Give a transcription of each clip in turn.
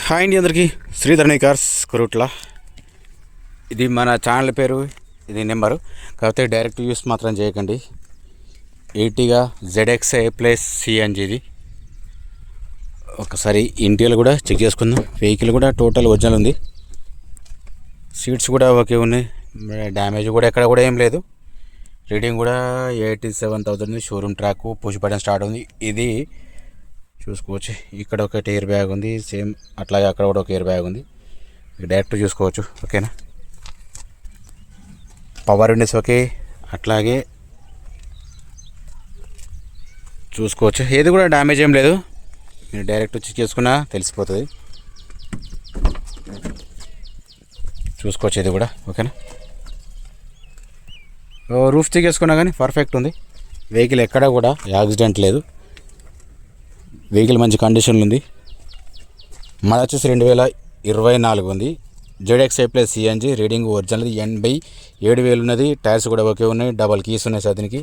Hi అండి అందరికీ. Sridharani cars Kurutla. ఇది మన ఛానల్ పేరు, ఇది నెంబరు. కాకపోతే డైరెక్ట్ యూస్ మాత్రం చేయకండి. 80గా ZXi ప్లస్ CNG. ఇది ఒకసారి ఇంటీరియర్ కూడా చెక్ చేసుకుందాం. వెహికల్ కూడా టోటల్ ఒరిజినల్ ఉంది. సీట్స్ కూడా ఓకే ఉన్నాయి. డ్యామేజ్ కూడా ఎక్కడ కూడా ఏం లేదు. రీడింగ్ కూడా 87,000. Showroom track, push button start ఉంది. ఇది చూసుకోవచ్చు. ఇక్కడ ఒక ఎయిర్ బ్యాగ్ ఉంది, సేమ్ అట్లాగే అక్కడ కూడా ఒక ఎయిర్ బ్యాగ్ ఉంది. డైరెక్ట్ చూసుకోవచ్చు. ఓకేనా. పవర్ విండోస్ ఓకే, అట్లాగే చూసుకోవచ్చు. ఏది కూడా డ్యామేజ్ ఏం లేదు. మీరు డైరెక్ట్ చెక్ చేసుకున్నా తెలిసిపోతుంది. చూసుకోవచ్చు ఇది కూడా. ఓకేనా. రూఫ్ చెక్ చేసుకున్నా కానీ పర్ఫెక్ట్ ఉంది. వెహికల్ ఎక్కడ కూడా యాక్సిడెంట్ లేదు. వెహికల్ మంచి కండిషన్లో ఉంది. మాది వచ్చేసి 2024 ఉంది. ZXi plus CNG. Reading original 87,000 ఉన్నది. టైర్స్ కూడా ఓకే ఉన్నాయి. డబల్ కీస్ ఉన్నాయి సార్ దీనికి.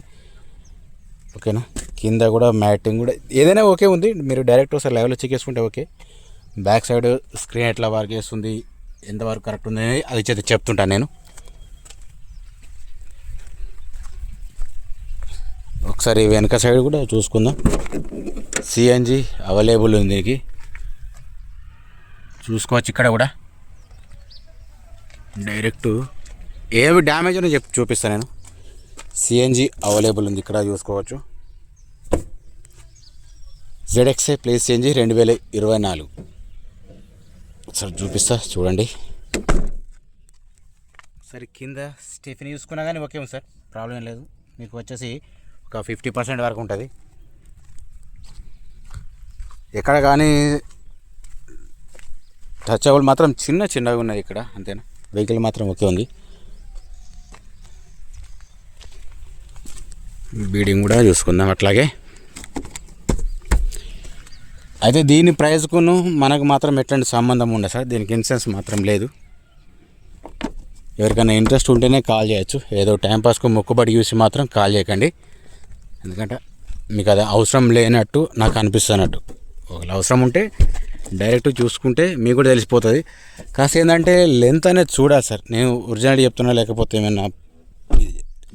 ఓకేనా. కింద కూడా మ్యాటింగ్ కూడా ఏదైనా ఓకే ఉంది. మీరు డైరెక్ట్ ఒకసారి లెవెల్లో చెక్ చేసుకుంటే ఓకే. బ్యాక్ సైడ్ స్క్రీన్ ఎట్లా వర్క్ చేస్తుంది, ఎంతవరకు కరెక్ట్ ఉంది అది చెప్తుంటాను నేను. ఒకసారి వెనక సైడ్ కూడా చూసుకుందాం. CNG అవైలబుల్ ఉంది దీనికి. చూసుకోవచ్చు. ఇక్కడ కూడా డైరెక్ట్ ఏమి డ్యామేజ్ అని చూపిస్తాను నేను. CNG అవైలబుల్ ఉంది ఇక్కడ చూసుకోవచ్చు. ZXi plus CNG 2024. ఒకసారి చూపిస్తా చూడండి. ఒకసారి కింద స్టెఫిని చూసుకున్నా కానీ ఓకే ఉంది సార్, ప్రాబ్లం లేదు. మీకు వచ్చేసి ఒక 50% వరకు ఉంటుంది. ఎక్కడ కానీ టచ్ అవ్వలు మాత్రం చిన్నగా ఉన్నాయి ఇక్కడ, అంతేనా. వెహికల్ మాత్రం ఓకే ఉంది. బీడింగ్ కూడా చూసుకుందాం అట్లాగే. అయితే దీని ప్రైస్కును మనకు మాత్రం ఎట్లాంటి సంబంధం ఉండదు సార్. దీనికి ఇన్సూరెన్స్ మాత్రం లేదు. ఎవరికైనా ఇంట్రెస్ట్ ఉంటేనే కాల్ చేయొచ్చు. ఏదో టైంపాస్కు మొక్కుబడి చూసి మాత్రం కాల్ చేయకండి. ఎందుకంటే మీకు అది అవసరం లేనట్టు నాకు అనిపిస్తున్నట్టు. ఒకవేళ అవసరం ఉంటే డైరెక్ట్ చూసుకుంటే మీకు కూడా తెలిసిపోతుంది. కాస్త ఏంటంటే లెంత్ అనేది చూడాలి సార్. నేను ఒరిజినల్ చెప్తున్నా, లేకపోతే ఏమైనా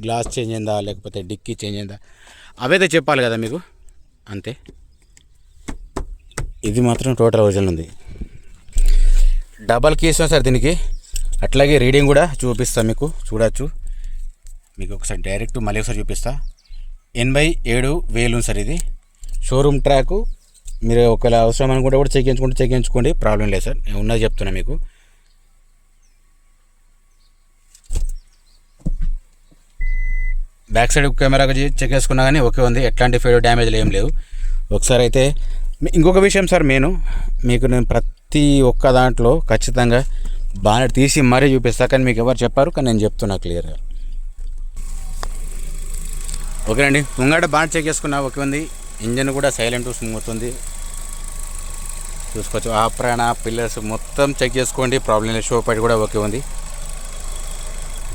గ్లాస్ చేంజ్ అయిందా, లేకపోతే డిక్కీ చేంజ్ అయిందా, అవైతే చెప్పాలి కదా మీకు, అంతే. ఇది మాత్రం టోటల్ ఒరిజినల్ ఉంది. డబల్ కీస్ సార్ దీనికి. అట్లాగే రీడింగ్ కూడా చూపిస్తాను మీకు, చూడవచ్చు. మీకు ఒకసారి డైరెక్ట్ మళ్ళీ ఒకసారి చూపిస్తా. 87,000 సార్ ఇది. Showroom track. మీరు ఒకవేళ అవసరం అనుకుంటే కూడా చెక్కించుకోండి, ప్రాబ్లం లేదు సార్. నేను ఉన్నది చెప్తున్నా మీకు. బ్యాక్ సైడ్ కెమెరాగా చెక్ చేసుకున్నా కానీ ఓకే ఉంది. ఎట్లాంటి ఫేడ్ డ్యామేజ్లు ఏం లేవు. ఒకసారి అయితే ఇంకొక విషయం సార్, మీకు నేను ప్రతి ఒక్క దాంట్లో ఖచ్చితంగా బాగా తీసి మరీ చూపిస్తా, కానీ మీకు ఎవరు చెప్పారు, కానీ నేను చెప్తున్నా క్లియర్గా. ఓకేనండి. ముంగట బాగా చెక్ చేసుకున్నా ఓకే ఉంది. ఇంజన్ కూడా సైలెంట్ స్మూత్ ఉంది. చూసుకోవచ్చు. ఆప్రాణ పిల్లర్స్ మొత్తం చెక్ చేసుకోండి, ప్రాబ్లం లేదు. షో పైట్ కూడా ఓకే ఉంది.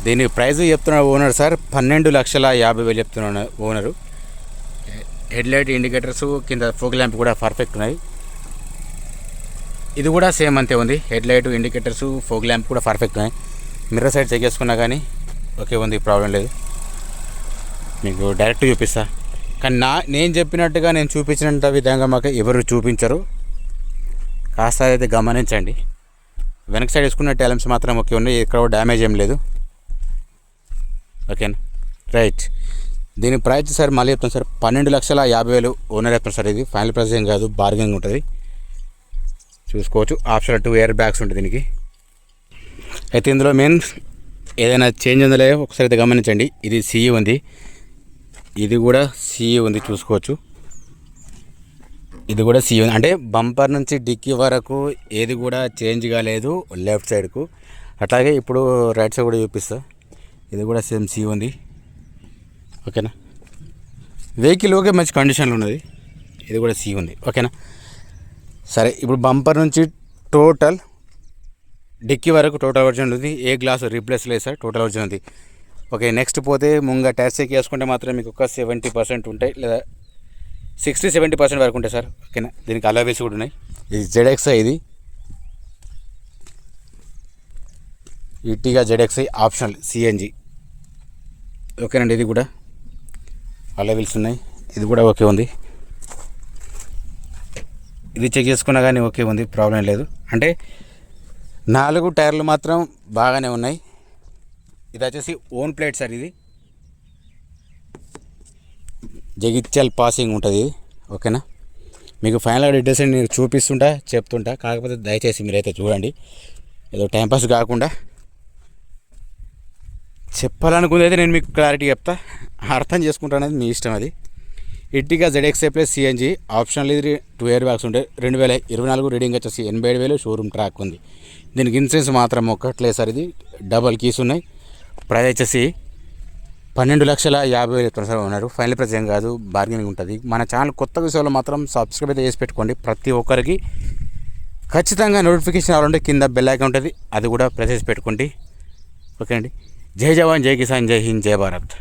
దీని ప్రైస్ చెప్తున్న ఓనర్ సార్ 12,50,000 చెప్తున్నాను ఓనరు. హెడ్లైట్ ఇండికేటర్స్ కింద ఫోక్ ల్యాంప్ కూడా పర్ఫెక్ట్ ఉన్నాయి. ఇది కూడా సేమ్ అంతే ఉంది. హెడ్లైట్ ఇండికేటర్స్ ఫోక్ ల్యాంప్ కూడా పర్ఫెక్ట్ ఉన్నాయి. మిర్రర్ సైడ్ చెక్ చేసుకున్నా కానీ ఓకే ఉంది, ప్రాబ్లం లేదు. మీకు డైరెక్ట్ చూపిస్తా, కానీ నేను చెప్పినట్టుగా నేను చూపించినంత విధంగా మాకు ఎవరు చూపించరు. కాస్త అయితే గమనించండి. వెనక సైడ్ వేసుకున్న టైలమ్స్ మాత్రం ఓకే ఉన్నాయి. ఎక్కడ డ్యామేజ్ ఏం లేదు. ఓకేనా. రైట్. దీని ప్రైస్ సార్ మళ్ళీ చెప్తాను సార్, 12,50,000 ఓనర్ చెప్తాను సార్. ఇది ఫైనల్ ప్రైస్ ఏం కాదు, బార్గెనింగ్ ఉంటుంది. చూసుకోవచ్చు. ఆప్షన్ 2 ఎయిర్ బ్యాగ్స్ ఉంటుంది దీనికి. అయితే ఇందులో మెయిన్ ఏదైనా చేంజ్ ఉందో లేదో ఒకసారి అయితే గమనించండి. ఇది CE ఉంది, ఇది కూడా CE ఉంది. చూసుకోవచ్చు. ఇది కూడా CE ఉంది. అంటే బంపర్ నుంచి డిక్కీ వరకు ఏది కూడా చేంజ్ కాలేదు లెఫ్ట్ సైడ్కు. అట్లాగే ఇప్పుడు రైట్ సైడ్ కూడా చూపిస్తా. ఇది కూడా సేమ్ CE ఉంది. ఓకేనా. వెహికల్ ఓకే, మంచి కండిషన్లో ఉన్నది. ఇది కూడా CE ఉంది. ఓకేనా. సరే, ఇప్పుడు బంపర్ నుంచి టోటల్ డిక్కీ వరకు టోటల్ ఒరిజినల్ ఉంది. ఏ గ్లాస్ రీప్లేస్ లేదు సార్, టోటల్ ఒరిజినల్ ఉంది. ఓకే. నెక్స్ట్ పోతే ముంగ టైర్ చెక్ చేసుకుంటే మాత్రం మీకు ఒక 70% ఉంటాయి, లేదా 60-70% వరకు ఉంటాయి సార్. ఓకేనా. దీనికి అలవేస్ కూడా ఉన్నాయి. ఇది ZXi ఇది. ఇర్టిగా జెడ్ఎక్స్ఐ ఆప్షనల్ సిఎన్జి. ఓకేనండి, ఇది కూడా అలా వీల్స్ ఉన్నాయి, ఇది కూడా ఓకే ఉంది. ఇది చెక్ చేసుకున్నా కానీ ఓకే ఉంది, ప్రాబ్లం లేదు. అంటే 4 టైర్లు మాత్రం బాగానే ఉన్నాయి. ఇది వచ్చేసి ఓన్ ప్లేట్ సార్, ఇది జగిత్యాల పాసింగ్ ఉంటుంది ఇది. ఓకేనా, మీకు ఫైనల్గా డీటెయిల్స్ నేను చూపిస్తుంటా చెప్తుంటా, కాకపోతే దయచేసి మీరైతే చూడండి, ఏదో టైంపాస్ కాకుండా. చెప్పాలనుకుంది అయితే నేను మీకు క్లారిటీ చెప్తా, అర్థం చేసుకుంటాను, అనేది మీ ఇష్టం. అది ఇర్టిగా జెడ్ఎక్స్ఐ ప్లస్ సిఎన్జి ఆప్షనల్. ఇది 2 ఇయర్ బ్యాగ్స్ ఉంటాయి. 2024 రీడింగ్ వచ్చేసి 87,000 షోరూమ్ ట్రాక్ ఉంది. దీనికి ఇన్సూరెన్స్ మాత్రం ఒక్కట్లేదు సార్, ఇది డబల్ కీస్ ఉన్నాయి. ప్రైస్ వచ్చేసి 12,50,000 చెప్తాను సార్ ఉన్నారు. ఫైనల్ ప్రైస్ ఏం కాదు, బార్గెనింగ్ ఉంటుంది. మన ఛానల్ కొత్త విషయంలో మాత్రం సబ్స్క్రైబ్ అయితే చేసి పెట్టుకోండి. ప్రతి ఒక్కరికి ఖచ్చితంగా నోటిఫికేషన్ రావాలంటే కింద బెల్ ఐకాన్ ఉంటుంది, అది కూడా ప్రెస్ చేసి పెట్టుకోండి. ఓకే అండి, జై జవాన్, జై కిసాన్, జై హింద్, జై భారత్.